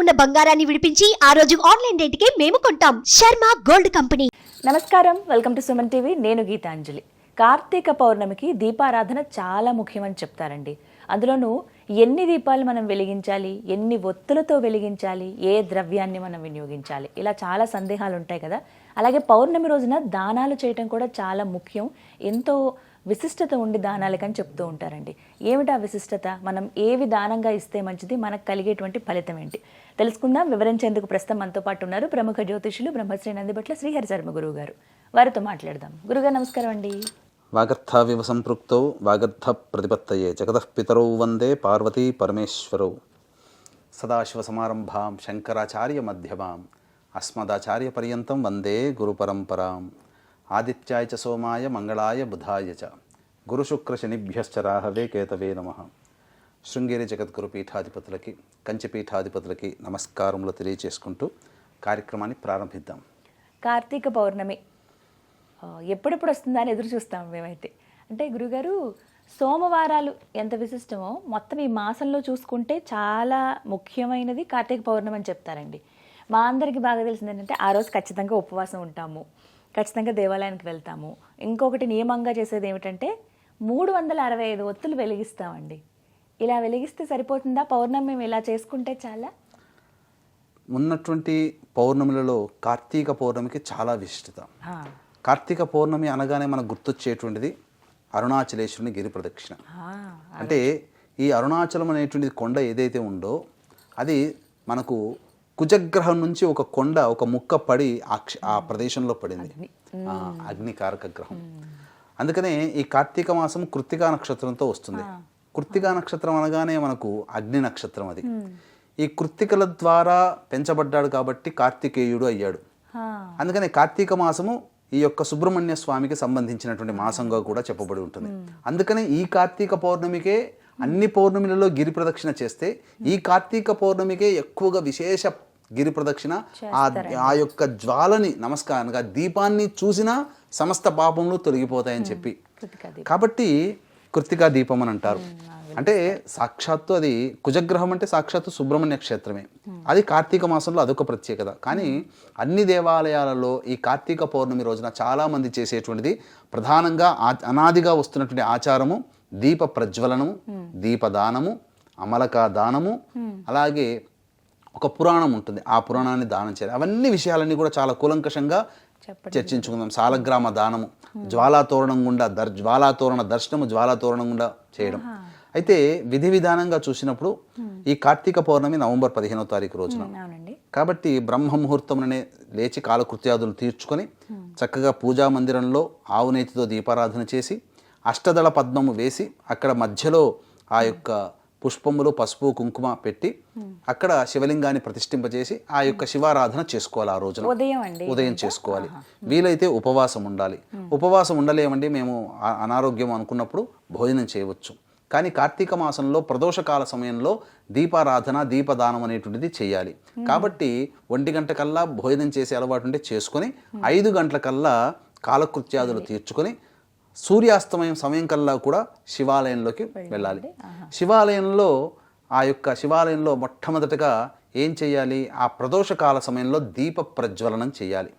ఉన్న బంగారాన్ని విడిపించి ఆ రోజు ఆన్లైన్ రేటుకే మేము కొంటాం. Sharma gold company. నమస్కారం, వెల్కమ్ టు సుమన్ టీవీ. నేను గీతాంజలి. కార్తీక పౌర్ణమికి దీపారాధన చాలా ముఖ్యమని చెప్తారండి. అందులోనూ ఎన్ని దీపాలు మనం వెలిగించాలి, ఎన్ని ఒత్తులతో వెలిగించాలి, ఏ ద్రవ్యాన్ని మనం వినియోగించాలి, ఇలా చాలా సందేహాలు ఉంటాయి కదా. అలాగే పౌర్ణమి రోజున దానాలు చేయటం కూడా చాలా ముఖ్యం. ఎంతో విశిష్టత ఉండి దానాలకని చెప్తూ ఉంటారండి. ఏమిటా విశిష్టత? మనం ఏవి దానంగా ఇస్తే మంచిది, మనకు కలిగేటువంటి ఫలితం ఏంటి తెలుసుకుందాం. వివరించేందుకు ప్రస్తుతం మనతో పాటు ఉన్నారు ప్రముఖ జ్యోతిషులు బ్రహ్మశ్రీ నందిబట్ల శ్రీహరి శర్మ గురువు గారు. వారితో మాట్లాడదాం. గురుగారు నమస్కారం అండి. వాగర్థావివ సంపృక్తౌ వాగర్థ ప్రతిపత్తయే జగతః పితరౌ వందే పార్వతీ పరమేశ్వరౌ. సదాశివసమారంభాం శంకరాచార్య మధ్యమాం అస్మదాచార్య పర్యంతం వందే గురుపరంపరాం. ఆదిత్యాయ చ సోమాయ మంగళాయ బుధాయ చ గురుశుక్రశనిభ్యశ్చ రాహవే కేతవే నమః. శృంగేరి జగద్గురు పీఠాధిపతులకి, కంచి పీఠాధిపతులకి నమస్కారములు తెలియచేసుకుంటూ కార్యక్రమాన్ని ప్రారంభిద్దాం. కార్తీక పౌర్ణమి ఎప్పుడెప్పుడు వస్తుందా అని ఎదురు చూస్తాం మేమైతే. అంటే గురుగారు, సోమవారాలు ఎంత విశిష్టమో మొత్తం ఈ మాసంలో చూసుకుంటే చాలా ముఖ్యమైనది కార్తీక పౌర్ణమి అని చెప్తారండి. మా అందరికీ బాగా తెలిసింది ఏంటంటే ఆ రోజు ఖచ్చితంగా ఉపవాసం ఉంటాము, ఖచ్చితంగా దేవాలయానికి వెళ్తాము. ఇంకొకటి నియమంగా చేసేది ఏమిటంటే 365 ఒత్తులు వెలిగిస్తామండి. ఇలా వెలిగిస్తే సరిపోతుందా? పౌర్ణమి మేము ఇలా చేసుకుంటే చాలా? ఉన్నటువంటి పౌర్ణమిలలో కార్తీక పౌర్ణమికి చాలా విశిష్టత. కార్తీక పౌర్ణమి అనగానే మనకు గుర్తొచ్చేటువంటిది అరుణాచలేశ్వరుని గిరి ప్రదక్షిణ. అంటే ఈ అరుణాచలం అనేటువంటిది కొండ ఏదైతే ఉందో అది మనకు కుజగ్రహం నుంచి ఒక కొండ, ఒక ముక్క పడి ఆ ప్రదేశంలో పడింది, అగ్నికారక గ్రహం. అందుకనే ఈ కార్తీక మాసం కృత్తికా నక్షత్రంతో వస్తుంది. కృత్తికా నక్షత్రం అనగానే మనకు అగ్ని నక్షత్రం. అది ఈ కృత్తికల ద్వారా పెంచబడ్డాడు కాబట్టి కార్తికేయుడు అయ్యాడు. అందుకనే కార్తీక మాసము ఈ యొక్క సుబ్రహ్మణ్య స్వామికి సంబంధించినటువంటి మాసంగా కూడా చెప్పబడి ఉంటుంది. అందుకనే ఈ కార్తీక పౌర్ణమికే అన్ని పౌర్ణమిలలో గిరి ప్రదక్షిణ చేస్తే ఈ కార్తీక పౌర్ణమికే ఎక్కువగా విశేష గిరి ప్రదక్షిణ. ఆ యొక్క జ్వాలని నమస్కారంగా దీపాన్ని చూసినా సమస్త పాపములు తొలగిపోతాయని చెప్పి, కాబట్టి కృత్తికా దీపం అని అంటారు. అంటే సాక్షాత్తు అది కుజగ్రహం అంటే సాక్షాత్తు సుబ్రహ్మణ్య క్షేత్రమే. అది కార్తీక మాసంలో అదొక ప్రత్యేకత. కానీ అన్ని దేవాలయాలలో ఈ కార్తీక పౌర్ణమి రోజున చాలామంది చేసేటువంటిది ప్రధానంగా అనాదిగా వస్తున్నటువంటి ఆచారము దీప ప్రజ్వలనము, దీపదానము, అమలకా దానము, అలాగే ఒక పురాణం ఉంటుంది, ఆ పురాణాన్ని దానం చేయాలి. అవన్నీ విషయాలన్నీ కూడా చాలా కూలంకషంగా చర్చించుకుందాం. సాలగ్రామ దానము, జ్వాలాతోరణం గుండా జ్వాలాతోరణ దర్శనము, జ్వాలాతోరణం గుండా చేయడం. అయితే విధి విధానంగా చూసినప్పుడు ఈ కార్తీక పౌర్ణమి నవంబర్ 15వ తారీఖు రోజున కాబట్టి బ్రహ్మ ముహూర్తంలోనే లేచి కాలకృత్యాదులు తీర్చుకొని చక్కగా పూజా మందిరంలో ఆవు నేతితో దీపారాధన చేసి అష్టదళ పద్మము వేసి అక్కడ మధ్యలో ఆ యొక్క పుష్పములు, పసుపు, కుంకుమ పెట్టి అక్కడ శివలింగాన్ని ప్రతిష్ఠింపజేసి ఆ యొక్క శివారాధన చేసుకోవాలి. ఆ రోజున ఉదయం చేసుకోవాలి. వీలైతే ఉపవాసం ఉండాలి. ఉపవాసం ఉండలేమండి, మేము అనారోగ్యం అనుకున్నప్పుడు భోజనం చేయవచ్చు. కానీ కార్తీక మాసంలో ప్రదోషకాల సమయంలో దీపారాధన, దీపదానం అనేటువంటిది చేయాలి. కాబట్టి 1 గంట కల్లా భోజనం చేసే అలవాటు ఉంటే చేసుకొని 5 గంటల కల్లా కాలకృత్యాదులు తీర్చుకొని సూర్యాస్తమయం సమయం కల్లా కూడా శివాలయంలోకి వెళ్ళాలి. శివాలయంలో మొట్టమొదటగా ఏం చేయాలి? ఆ ప్రదోషకాల సమయంలో దీప ప్రజ్వలనం చేయాలి.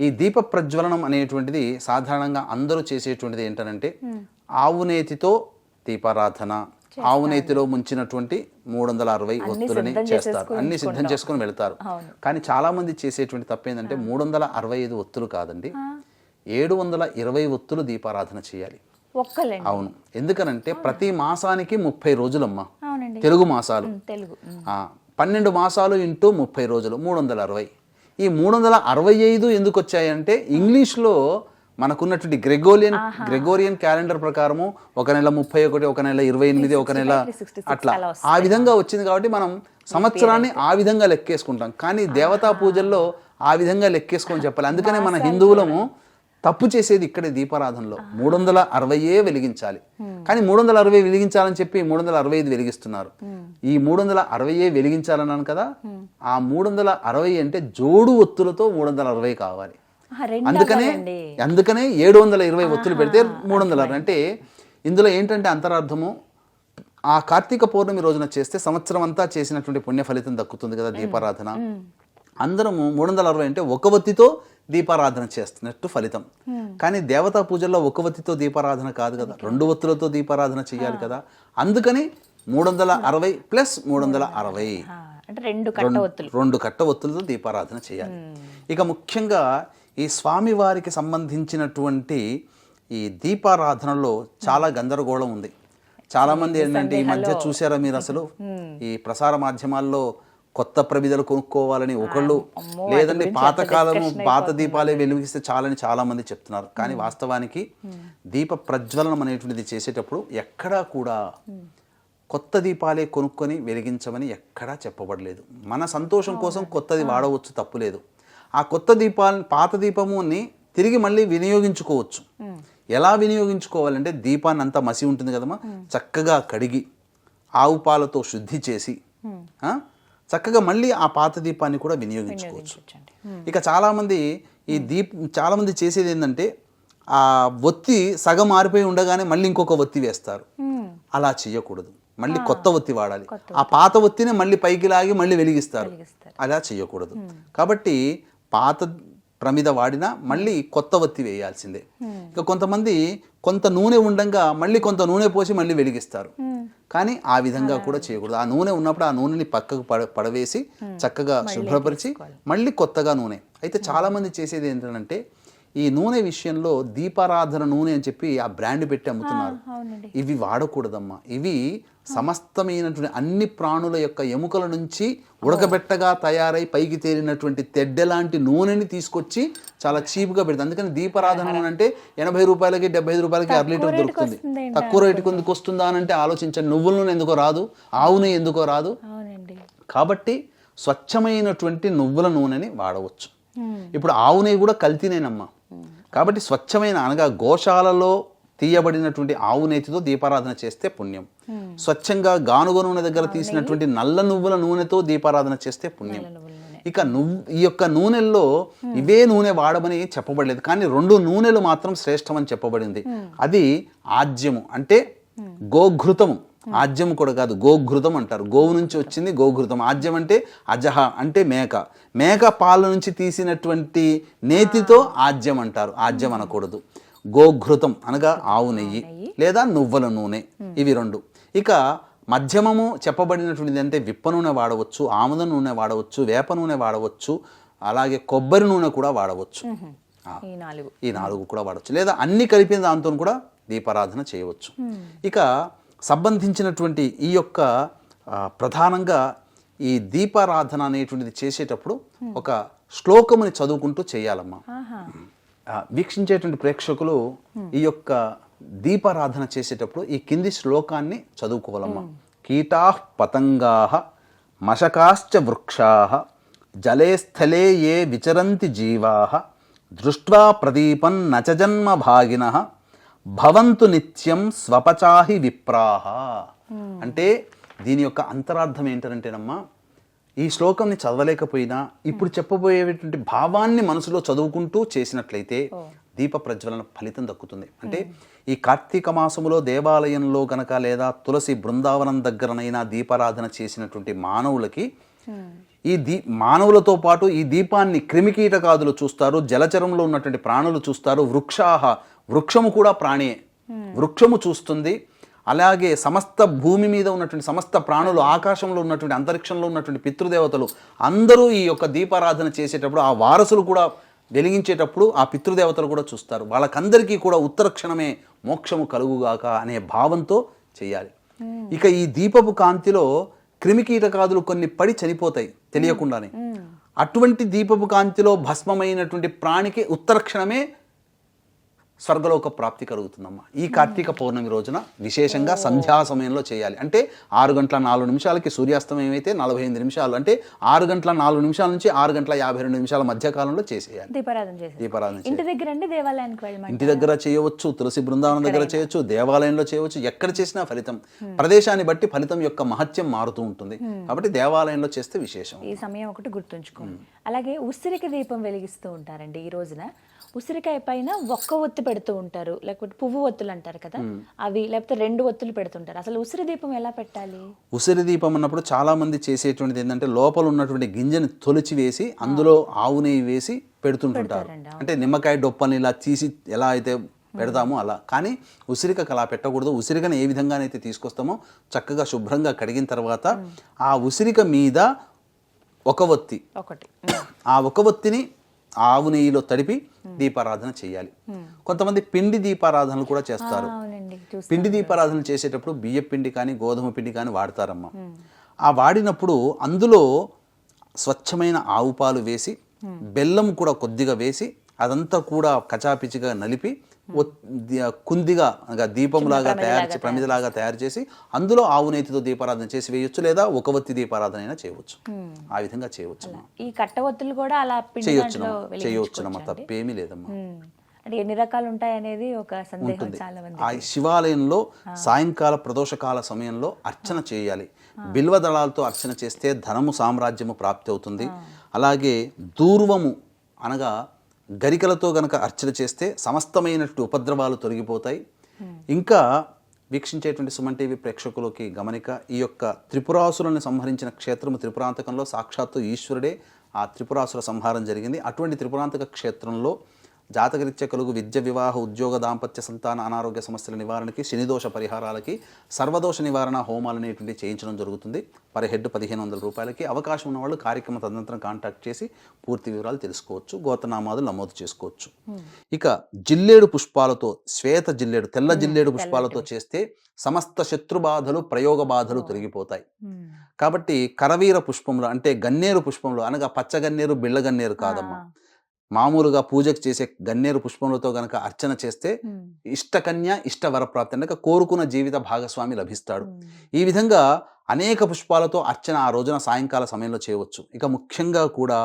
ఈ దీప ప్రజ్వలనం అనేటువంటిది సాధారణంగా అందరూ చేసేటువంటిది ఏంటంటే ఆవు నేతితో దీపారాధన, ఆవు నేతిలో ముంచినటువంటి 360 ఒత్తులని చేస్తారు. అన్ని సిద్ధం చేసుకుని వెళ్తారు. కానీ చాలా మంది చేసేటువంటి తప్పేంటంటే 365 ఒత్తులు కాదండి, 720 ఒత్తులు దీపారాధన చేయాలి. అవును. ఎందుకనంటే ప్రతి మాసానికి 30 రోజులమ్మా, తెలుగు మాసాలు 12 మాసాలు ఇంటూ 30 రోజులు 360. ఈ 365 ఎందుకు వచ్చాయంటే ఇంగ్లీష్లో మనకున్నటువంటి గ్రెగోరియన్ క్యాలెండర్ ప్రకారము ఒక నెల 31, ఒక నెల 28, ఒక నెల అట్లా ఆ విధంగా వచ్చింది. కాబట్టి మనం సంవత్సరాన్ని ఆ విధంగా లెక్కేసుకుంటాం. కానీ దేవతా పూజల్లో ఆ విధంగా లెక్కేసుకొని చెప్పాలి. అందుకనే మన హిందువులము తప్పు చేసేది ఇక్కడే దీపారాధనలో 360 వెలిగించాలి. కానీ 360 వెలిగించాలని చెప్పి 365 వెలిగిస్తున్నారు. ఈ 360 వెలిగించాలన్నాను కదా, ఆ 360 అంటే జోడు ఒత్తులతో 360 కావాలి. అందుకనే 720 ఒత్తులు పెడితే 360. అంటే ఇందులో ఏంటంటే అంతరార్థము, ఆ కార్తీక పౌర్ణమి రోజున చేస్తే సంవత్సరం అంతా చేసినటువంటి పుణ్య ఫలితం దక్కుతుంది కదా దీపారాధన. అందరము 360 అంటే ఒక వత్తితో దీపారాధన చేస్తున్నట్టు ఫలితం. కానీ దేవతా పూజల్లో ఒక వత్తితో దీపారాధన కాదు కదా, 2 వత్తులతో దీపారాధన చేయాలి కదా. అందుకని 360 ప్లస్ 360 అంటే 2 కట్ట ఒత్తులతో దీపారాధన చేయాలి. ఇక ముఖ్యంగా ఈ స్వామివారికి సంబంధించినటువంటి ఈ దీపారాధనలో చాలా గందరగోళం ఉంది. చాలా మంది ఏంటంటే ఈ మధ్య చూసారా మీరు, అసలు ఈ ప్రసార మాధ్యమాల్లో కొత్త ప్రమిదలు కొనుక్కోవాలని ఒకళ్ళు, లేదంటే పాత దీపాలే వెలిగిస్తే చాలని చాలా మంది చెప్తున్నారు. కానీ వాస్తవానికి దీప ప్రజ్వలనం అనేటువంటిది చేసేటప్పుడు ఎక్కడా కూడా కొత్త దీపాలే కొనుక్కొని వెలిగించమని ఎక్కడా చెప్పబడలేదు. మన సంతోషం కోసం కొత్తది వాడవచ్చు, తప్పులేదు. ఆ కొత్త దీపాలని, పాత దీపముని తిరిగి మళ్ళీ వినియోగించుకోవచ్చు. ఎలా వినియోగించుకోవాలంటే దీపాన్ని అంతా మసి ఉంటుంది కదమ్మా, చక్కగా కడిగి ఆవు పాలతో శుద్ధి చేసి చక్కగా మళ్ళీ ఆ పాత దీపాన్ని కూడా వినియోగించుకోవచ్చు. ఇక చాలామంది చాలామంది చేసేది ఏంటంటే ఆ ఒత్తి సగం మారిపోయి ఉండగానే మళ్ళీ ఇంకొక ఒత్తి వేస్తారు. అలా చేయకూడదు, మళ్ళీ కొత్త ఒత్తి వాడాలి. ఆ పాత ఒత్తిని మళ్ళీ పైకి లాగి మళ్ళీ వెలిగిస్తారు, అలా చేయకూడదు. కాబట్టి పాత ప్రమిద వాడినా మళ్ళీ కొత్త ఒత్తి వేయాల్సిందే. ఇక కొంతమంది కొంత నూనె ఉండంగా మళ్ళీ కొంత నూనె పోసి మళ్ళీ వెలిగిస్తారు. కానీ ఆ విధంగా కూడా చేయకూడదు. ఆ నూనె ఉన్నప్పుడు ఆ నూనెని పక్కకు పడవేసి చక్కగా శుభ్రపరిచి మళ్ళీ కొత్తగా నూనె. అయితే చాలామంది చేసేది ఏంటంటే ఈ నూనె విషయంలో దీపారాధన నూనె అని చెప్పి ఆ బ్రాండ్ పెట్టి అమ్ముతున్నారు. ఇవి వాడకూడదమ్మా. ఇవి సమస్తమైనటువంటి అన్ని ప్రాణుల యొక్క ఎముకల నుంచి ఉడకబెట్టగా తయారై పైకి తేలినటువంటి తెడ్డెలాంటి నూనెని తీసుకొచ్చి చాలా చీప్గా పెడుతుంది. అందుకని దీపారాధన నూనె అంటే 80 రూపాయలకి 75 రూపాయలకి 1 లీటర్ దొరుకుతుంది. తక్కువ రేటుకి ఎందుకు వస్తుందా అని అంటే ఆలోచించండి. నువ్వుల నూనె ఎందుకో రాదు, ఆవు నూనె ఎందుకో రాదు. కాబట్టి స్వచ్ఛమైనటువంటి నువ్వుల నూనెని వాడవచ్చు. ఇప్పుడు ఆవు నెయ్యి కూడా కల్తీనేనమ్మా. కాబట్టి స్వచ్ఛమైన అనగా గోశాలలో తీయబడినటువంటి ఆవు నేతితో దీపారాధన చేస్తే పుణ్యం. స్వచ్ఛంగా గానుగ నూనె దగ్గర తీసినటువంటి నల్ల నువ్వుల నూనెతో దీపారాధన చేస్తే పుణ్యం. ఇక ఈ యొక్క నూనెల్లో ఇవే నూనె వాడమని చెప్పబడలేదు, కానీ 2 నూనెలు మాత్రం శ్రేష్టమని చెప్పబడింది. అది ఆజ్యము అంటే గోఘృతము, ఆజ్యం కూడా కాదు, గోఘృతం అంటారు. గోవు నుంచి వచ్చింది గోఘృతం. ఆజ్యం అంటే అజహ అంటే మేక పాల నుంచి తీసినటువంటి నేతితో ఆజ్యం అంటారు. ఆజ్యం అనకూడదు. గోఘృతం అనగా ఆవు నెయ్యి లేదా నువ్వుల నూనె, ఇవి 2. ఇక మధ్యమము చెప్పబడినటువంటిది అంటే విప్ప నూనె వాడవచ్చు, ఆముద నూనె వాడవచ్చు, వేప నూనె వాడవచ్చు, అలాగే కొబ్బరి నూనె కూడా వాడవచ్చు. ఈ 4 కూడా వాడవచ్చు, లేదా అన్ని కలిపిన దాంతో కూడా దీపారాధన చేయవచ్చు. ఇక సంబంధించినటువంటి ఈ యొక్క ప్రధానంగా ఈ దీపారాధన అనేటువంటిది చేసేటప్పుడు ఒక శ్లోకముని చదువుకుంటూ చేయాలమ్మా. వీక్షించేటువంటి ప్రేక్షకులు ఈ యొక్క దీపారాధన చేసేటప్పుడు ఈ కింది శ్లోకాన్ని చదువుకోవాలమ్మా. కీటాః పతంగాః మశకాశ్చ వృక్షాః జలే స్థలే ఏ విచరంతి జీవాః దృష్ట్వా ప్రదీపం నచ జన్మ భాగినః భవంతు నిత్యం స్వపచాహి విప్రాహ. అంటే దీని యొక్క అంతరార్థం ఏంటంటేనమ్మా, ఈ శ్లోకంని చదవలేకపోయినా ఇప్పుడు చెప్పబోయేటువంటి భావాన్ని మనసులో చదువుకుంటూ చేసినట్లయితే దీప ప్రజ్వలన ఫలితం దక్కుతుంది. అంటే ఈ కార్తీక మాసములో దేవాలయంలో గనక లేదా తులసి బృందావనం దగ్గరనైనా దీపారాధన చేసినటువంటి మానవులకి మానవులతో పాటు ఈ దీపాన్ని క్రిమికీటకాదులు చూస్తారు, జలచరంలో ఉన్నటువంటి ప్రాణులు చూస్తారు, వృక్షము కూడా ప్రాణియే, వృక్షము చూస్తుంది. అలాగే సమస్త భూమి మీద ఉన్నటువంటి సమస్త ప్రాణులు, ఆకాశంలో ఉన్నటువంటి అంతరిక్షంలో ఉన్నటువంటి పితృదేవతలు అందరూ ఈ యొక్క దీపారాధన చేసేటప్పుడు, ఆ వారసులు కూడా వెలిగించేటప్పుడు ఆ పితృదేవతలు కూడా చూస్తారు. వాళ్ళకందరికీ కూడా ఉత్తర క్షణమే మోక్షము కలుగుగాక అనే భావంతో చేయాలి. ఇక ఈ దీపపు కాంతిలో క్రిమికీటకాదులు కొన్ని పడి చనిపోతాయి తెలియకుండానే. అటువంటి దీపపు కాంతిలో భస్మమైనటువంటి ప్రాణికి ఉత్తర క్షణమే స్వర్గలోక ప్రాప్తి కలుగుతుందమ్మా. ఈ కార్తీక పౌర్ణమి రోజున విశేషంగా సంధ్యా సమయంలో చేయాలి. అంటే 6:04 సూర్యాస్తమయం అయితే 48 నిమిషాలు, అంటే 6:04 నుంచి 6:52 మధ్య కాలంలో చేసేయాలి దీపారాధన. ఇంటి దగ్గర అండి, దేవాలయానికి వెళ్ళి ఇంటి దగ్గర చేయవచ్చు, తులసి బృందావనం దగ్గర చేయవచ్చు, దేవాలయంలో చేయవచ్చు, ఎక్కడ చేసినా ఫలితం ప్రదేశాన్ని బట్టి ఫలితం యొక్క మహత్యం మారుతూ ఉంటుంది. కాబట్టి దేవాలయంలో చేస్తే విశేషం. ఈ సమయం ఒకటి గుర్తుంచుకోండి. అలాగే ఉసిరిక దీపం వెలిగిస్తూ ఉంటారండి ఈ రోజున. ఉసిరికాయ పైన ఒక్క ఒత్తి పెడుతూ ఉంటారు, లేకపోతే పువ్వు ఒత్తులు అంటారు కదా అవి, లేకపోతే 2 ఒత్తులు పెడుతుంటారు. అసలు ఉసిరి దీపం ఎలా పెట్టాలి? ఉసిరి దీపం అన్నప్పుడు చాలా మంది చేసేటువంటిది ఏంటంటే లోపల ఉన్నటువంటి గింజని తొలిచి వేసి అందులో ఆవు నెయ్యి వేసి పెడుతుంటుంటారు. అంటే నిమ్మకాయ డొప్పని ఇలా తీసి ఎలా అయితే పెడతామో అలా. కానీ ఉసిరికకు అలా పెట్టకూడదు. ఉసిరికను ఏ విధంగానైతే తీసుకొస్తామో చక్కగా శుభ్రంగా కడిగిన తర్వాత ఆ ఉసిరిక మీద ఒక ఒత్తి, ఆ ఒక ఒత్తిని ఆవు నెయ్యిలో తడిపి దీపారాధన చేయాలి. కొంతమంది పిండి దీపారాధనలు కూడా చేస్తారు. పిండి దీపారాధన చేసేటప్పుడు బియ్య పిండి కానీ గోధుమ పిండి కానీ వాడతారమ్మా. ఆ వాడినప్పుడు అందులో స్వచ్ఛమైన ఆవు పాలు వేసి బెల్లం కూడా కొద్దిగా వేసి అదంతా కూడా కచాపిచిగా నలిపి కుందిగా దీపంలాగా తయారు చేసి ప్రమిదలాగా తయారు చేసి అందులో ఆవు నెయ్యితో దీపారాధన చేసి వేయొచ్చు, లేదా ఒక ఒత్తి దీపారాధన అయినా చేయవచ్చు. ఆ విధంగా చేయవచ్చు. ఈ కట్ట ఒత్తులు కూడా అలా చేయొచ్చునమ్మా, తప్పేమీ లేదమ్మా. అంటే ఎన్ని రకాలు ఉంటాయి అనేది ఒక సందేహం చాలా మంది. ఆ శివాలయంలో సాయంకాల ప్రదోషకాల సమయంలో అర్చన చేయాలి. బిల్వ దళాలతో అర్చన చేస్తే ధనము సామ్రాజ్యము ప్రాప్తి అవుతుంది. అలాగే దూర్వము అనగా గరికలతో గనక అర్చన చేస్తే సమస్తమైనటువంటి ఉపద్రవాలు తొలగిపోతాయి. ఇంకా వీక్షించేటువంటి సుమన్ టీవీ ప్రేక్షకులకి గమనిక, ఈ యొక్క త్రిపురాసురులను సంహరించిన క్షేత్రము త్రిపురాంతకంలో సాక్షాత్తు ఈశ్వరుడే ఆ త్రిపురాసుర సంహారం జరిగింది. అటువంటి త్రిపురాంతక క్షేత్రంలో జాతకరీత్యా కలుగు విద్య, వివాహ, ఉద్యోగ, దాంపత్య, సంతాన, అనారోగ్య సమస్యల నివారణకి, శనిదోష పరిహారాలకి సర్వదోష నివారణ హోమాలు అనేటువంటి చేయించడం జరుగుతుంది. పర్ హెడ్ 1500 రూపాయలకి. అవకాశం ఉన్నవాళ్ళు కార్యక్రమ తదనంతరం కాంటాక్ట్ చేసి పూర్తి వివరాలు తెలుసుకోవచ్చు, గోత్రనామాదులు నమోదు చేసుకోవచ్చు. ఇక జిల్లేడు పుష్పాలతో, శ్వేత జిల్లేడు, తెల్ల జిల్లేడు పుష్పాలతో చేస్తే సమస్త శత్రుబాధలు, ప్రయోగ బాధలు తొలగిపోతాయి. కాబట్టి కరవీర పుష్పంలో అంటే గన్నేరు పుష్పంలో అనగా పచ్చగన్నేరు, బిళ్ళగన్నేరు కాదమ్మా, మామూలుగా పూజకు చేసే గన్నేరు పుష్పములతో గనక అర్చన చేస్తే ఇష్టకన్య, ఇష్ట వరప్రాప్తి అనగా కోరుకున్న జీవిత భాగస్వామి లభిస్తాడు. ఈ విధంగా అనేక పుష్పాలతో అర్చన ఆ రోజున సాయంకాల సమయంలో చేయవచ్చు. ఇక ముఖ్యంగా కూడా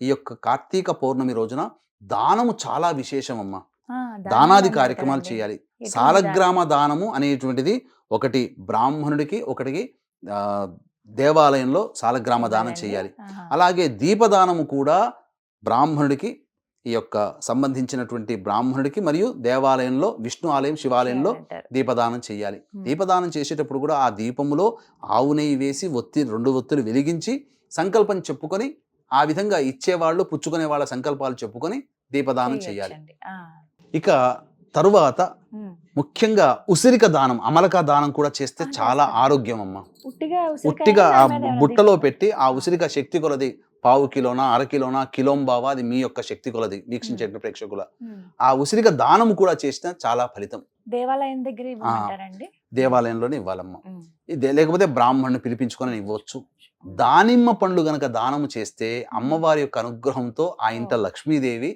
ఈ యొక్క కార్తీక పౌర్ణమి రోజున దానము చాలా విశేషమమ్మా. దానాది కార్యక్రమాలు చేయాలి. సాలగ్రామ దానము అనేటువంటిది ఒకటి బ్రాహ్మణుడికి, ఒకటికి దేవాలయంలో సాలగ్రామ దానం చేయాలి. అలాగే దీపదానము కూడా బ్రాహ్మణుడికి, ఈ యొక్క సంబంధించినటువంటి బ్రాహ్మణుడికి మరియు దేవాలయంలో విష్ణు ఆలయం, శివాలయంలో దీపదానం చేయాలి. దీపదానం చేసేటప్పుడు కూడా ఆ దీపములో ఆవు నెయ్యి వేసి 2 ఒత్తులు వెలిగించి సంకల్పం చెప్పుకొని ఆ విధంగా ఇచ్చేవాళ్ళు, పుచ్చుకునే వాళ్ళ సంకల్పాలు చెప్పుకొని దీపదానం చేయాలి. ఇక తరువాత ముఖ్యంగా ఉసిరిక దానం, అమలక దానం కూడా చేస్తే చాలా ఆరోగ్యం అమ్మా. ఉట్టిగా ఆ బుట్టలో పెట్టి ఆ ఉసిరిక శక్తి కొలది, పావు కిలోనా, అర కిలోనా, కిలోంబావా, అది మీ యొక్క శక్తి కొలది వీక్షించే ప్రేక్షకుల. ఆ ఉసిరిక దానం కూడా చేస్తే చాలా ఫలితం. దేవాలయం దగ్గర దేవాలయంలోనే ఇవ్వాలమ్మా. లేకపోతే బ్రాహ్మణ్ణి పిలిపించుకొని ఇవ్వచ్చు. దానిమ్మ పండ్లు గనక దానము చేస్తే అమ్మవారి యొక్క అనుగ్రహంతో ఆ ఇంట లక్ష్మీదేవి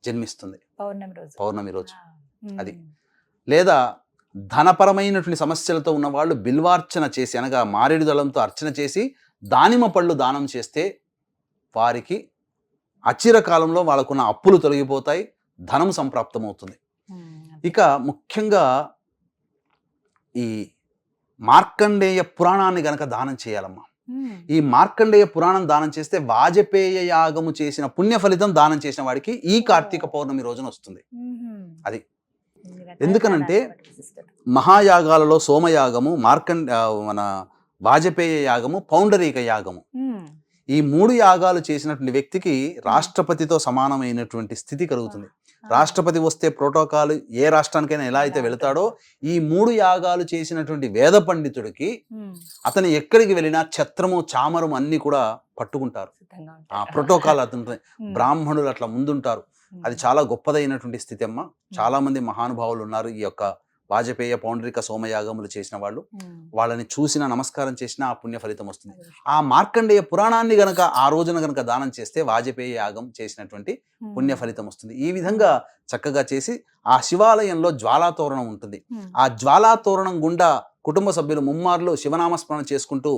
జన్మిస్తుంది పౌర్ణమి రోజు. అది లేదా ధనపరమైనటువంటి సమస్యలతో ఉన్న వాళ్ళు బిల్వార్చన చేసి అనగా మారేడు దళంతో అర్చన చేసి దానిమ్మ పళ్ళు దానం చేస్తే వారికి అచిరకాలంలో వాళ్ళకున్న అప్పులు తొలగిపోతాయి, ధనం సంప్రాప్తమవుతుంది. ఇక ముఖ్యంగా ఈ మార్కండేయ పురాణాన్ని గనక దానం చేయాలమ్మా. ఈ మార్కండేయ పురాణం దానం చేస్తే వాజపేయ యాగము చేసిన పుణ్య ఫలితం దానం చేసిన వాడికి ఈ కార్తీక పౌర్ణమి రోజున వస్తుంది. అది ఎందుకనంటే మహాయాగాలలో సోమయాగము, మన వాజపేయ యాగము, పౌండరీక యాగము, ఈ 3 యాగాలు చేసినటువంటి వ్యక్తికి రాష్ట్రపతితో సమానమైనటువంటి స్థితి కలుగుతుంది. రాష్ట్రపతి వస్తే ప్రోటోకాల్ ఏ రాష్ట్రానికైనా ఎలా అయితే వెళతాడో, ఈ 3 యాగాలు చేసినటువంటి వేద పండితుడికి అతను ఎక్కడికి వెళ్ళినా ఛత్రము, చామరము అన్ని కూడా పట్టుకుంటారు. ఆ ప్రోటోకాల్ అతను, బ్రాహ్మణులు అట్లా ముందుంటారు. అది చాలా గొప్పదైనటువంటి స్థితి అమ్మ. చాలా మంది మహానుభావులు ఉన్నారు ఈ యొక్క వాజపేయ, పౌండరిక, సోమయాగములు చేసిన వాళ్ళు. వాళ్ళని చూసిన, నమస్కారం చేసిన ఆ పుణ్య ఫలితం వస్తుంది. ఆ మార్కండేయ పురాణాన్ని గనక ఆ రోజున గనక దానం చేస్తే వాజపేయ యాగం చేసినటువంటి పుణ్య ఫలితం వస్తుంది. ఈ విధంగా చక్కగా చేసి ఆ శివాలయంలో జ్వాలాతోరణం ఉంటుంది. ఆ జ్వాలాతోరణం గుండా కుటుంబ సభ్యులు ముమ్మార్లు శివనామస్మరణ చేసుకుంటూ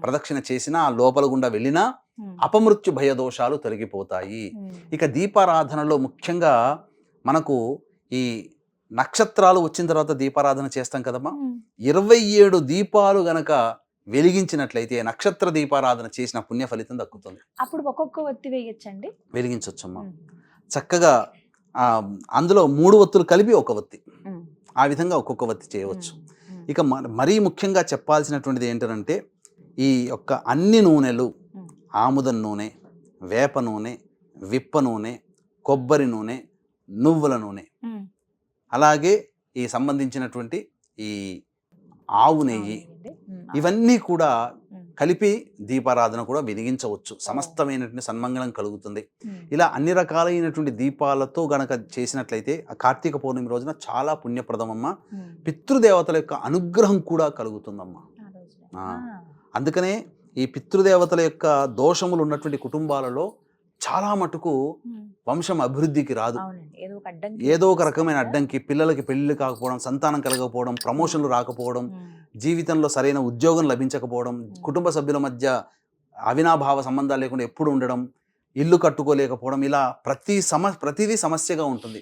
ప్రదక్షిణ చేసినా, లోపల గుండా వెళ్ళినా అపమృత్యు భయదోషాలు తొలగిపోతాయి. ఇక దీపారాధనలో ముఖ్యంగా మనకు ఈ నక్షత్రాలు వచ్చిన తర్వాత దీపారాధన చేస్తాం కదమ్మా. 27 దీపాలు గనక వెలిగించినట్లయితే నక్షత్ర దీపారాధన చేసిన పుణ్య ఫలితం దక్కుతుంది. అప్పుడు ఒక్కొక్క ఒత్తి వేయొచ్చండి, వెలిగించవచ్చమ్మా. చక్కగా అందులో 3 ఒత్తులు కలిపి ఒక ఒత్తి, ఆ విధంగా ఒక్కొక్క ఒత్తి చేయవచ్చు. ఇక మరీ ముఖ్యంగా చెప్పాల్సినటువంటిది ఏంటంటే ఈ యొక్క అన్ని నూనెలు, ఆముదం నూనె, వేప నూనె, విప్ప నూనె, కొబ్బరి నూనె, నువ్వుల నూనె, అలాగే ఈ సంబంధించినటువంటి ఈ ఆవు నెయ్యి, ఇవన్నీ కూడా కలిపి దీపారాధన కూడా వెలిగించవచ్చు. సమస్తమైనటువంటి సన్మంగళం కలుగుతుంది. ఇలా అన్ని రకాలైనటువంటి దీపాలతో గనక చేసినట్లయితే ఆ కార్తీక పౌర్ణమి రోజున చాలా పుణ్యప్రదమమ్మ. పితృదేవతల యొక్క అనుగ్రహం కూడా కలుగుతుందమ్మా. అందుకనే ఈ పితృదేవతల యొక్క దోషములు ఉన్నటువంటి కుటుంబాలలో చాలా మటుకు వంశం అభివృద్ధికి రాదు. ఏదో ఒక రకమైన అడ్డంకి, పిల్లలకి పెళ్లి కాకపోవడం, సంతానం కలగకపోవడం, ప్రమోషన్లు రాకపోవడం, జీవితంలో సరైన ఉద్యోగం లభించకపోవడం, కుటుంబ సభ్యుల మధ్య అవినాభావ సంబంధాలు లేకుండా ఎప్పుడు ఉండడం, ఇల్లు కట్టుకోలేకపోవడం, ఇలా ప్రతిదీ సమస్యగా ఉంటుంది.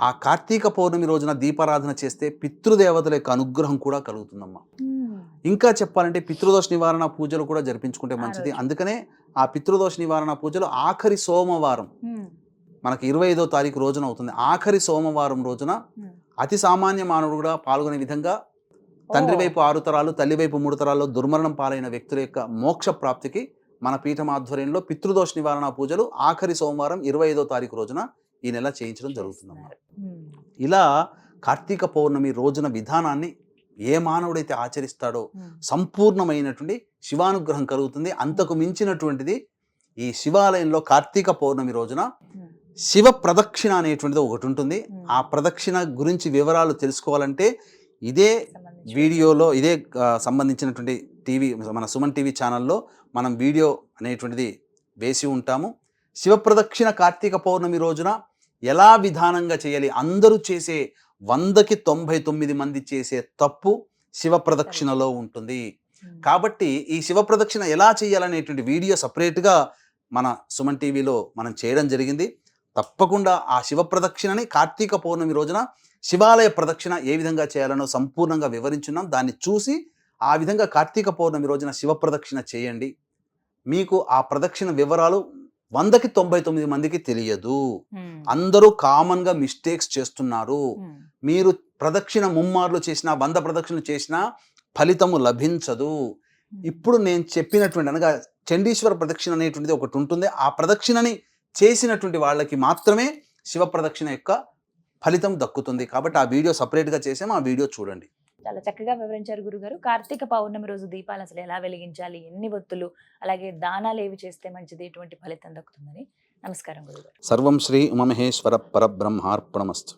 ఆ కార్తీక పౌర్ణమి రోజున దీపారాధన చేస్తే పితృదేవతల యొక్క అనుగ్రహం కూడా కలుగుతుందమ్మా. ఇంకా చెప్పాలంటే పితృదోష నివారణ పూజలు కూడా జరిపించుకుంటే మంచిది. అందుకనే ఆ పితృదోష నివారణ పూజలు ఆఖరి సోమవారం, మనకి 25వ తారీఖు రోజున అవుతుంది. ఆఖరి సోమవారం రోజున అతి సామాన్య మానవుడు కూడా పాల్గొనే విధంగా తండ్రి వైపు 6 తరాలు, తల్లి వైపు 3 తరాల్లో దుర్మరణం పాలైన వ్యక్తుల యొక్క మోక్ష ప్రాప్తికి మన పీఠం ఆధ్వర్యంలో పితృదోష నివారణ పూజలు ఆఖరి సోమవారం 25వ తారీఖు రోజున ఈ నెల చేయించడం జరుగుతుందన్నమాట. ఇలా కార్తీక పౌర్ణమి రోజున విధానాన్ని ఏ మానవుడైతే ఆచరిస్తాడో సంపూర్ణమైనటువంటి శివానుగ్రహం కలుగుతుంది. అంతకు మించినటువంటిది ఈ శివాలయంలో కార్తీక పౌర్ణమి రోజున శివ ప్రదక్షిణ అనేటువంటిది ఒకటి ఉంటుంది. ఆ ప్రదక్షిణ గురించి వివరాలు తెలుసుకోవాలంటే ఇదే వీడియోలో, ఇదే సంబంధించినటువంటి మన సుమన్ టీవీ ఛానల్లో మనం వీడియో అనేటువంటిది వేసి ఉంటాము. శివ ప్రదక్షిణ కార్తీక పౌర్ణమి రోజున ఎలా విధానంగా చేయాలి, అందరూ చేసే 100కి 99 మంది చేసే తప్పు శివ ప్రదక్షిణలో ఉంటుంది. కాబట్టి ఈ శివ ప్రదక్షిణ ఎలా చేయాలనేటువంటి వీడియో సపరేట్గా మన సుమన్ టీవీలో మనం చేయడం జరిగింది. తప్పకుండా ఆ శివ ప్రదక్షిణని కార్తీక పౌర్ణమి రోజున శివాలయ ప్రదక్షిణ ఏ విధంగా చేయాలనో సంపూర్ణంగా వివరించున్నాం. దాన్ని చూసి ఆ విధంగా కార్తీక పౌర్ణమి రోజున శివ ప్రదక్షిణ చేయండి. మీకు ఆ ప్రదక్షిణ వివరాలు 100కి 99 మందికి తెలియదు. అందరూ కామన్గా మిస్టేక్స్ చేస్తున్నారు. మీరు ప్రదక్షిణ ముమ్మార్లు చేసినా, 100 ప్రదక్షిణలు చేసినా ఫలితము లభించదు. ఇప్పుడు నేను చెప్పినటువంటి అనగా చండీశ్వర ప్రదక్షిణ అనేటువంటిది ఒకటి ఉంటుంది. ఆ ప్రదక్షిణని చేసినటువంటి వాళ్ళకి మాత్రమే శివ ప్రదక్షిణ యొక్క ఫలితం దక్కుతుంది. కాబట్టి ఆ వీడియో సపరేట్గా చేసాము, ఆ వీడియో చూడండి. చాలా చక్కగా వివరించారు గురుగారు. కార్తీక పౌర్ణమి రోజు దీపాలు అసలు ఎలా వెలిగించాలి, ఎన్ని ఒత్తులు, అలాగే దానాలు ఏవి చేస్తే మంచిది, ఎటువంటి ఫలితం దక్కుతుందని. నమస్కారం గురుగారు. సర్వం శ్రీ ఉమామహేశ్వర పరబ్రహ్మార్పణమస్తు.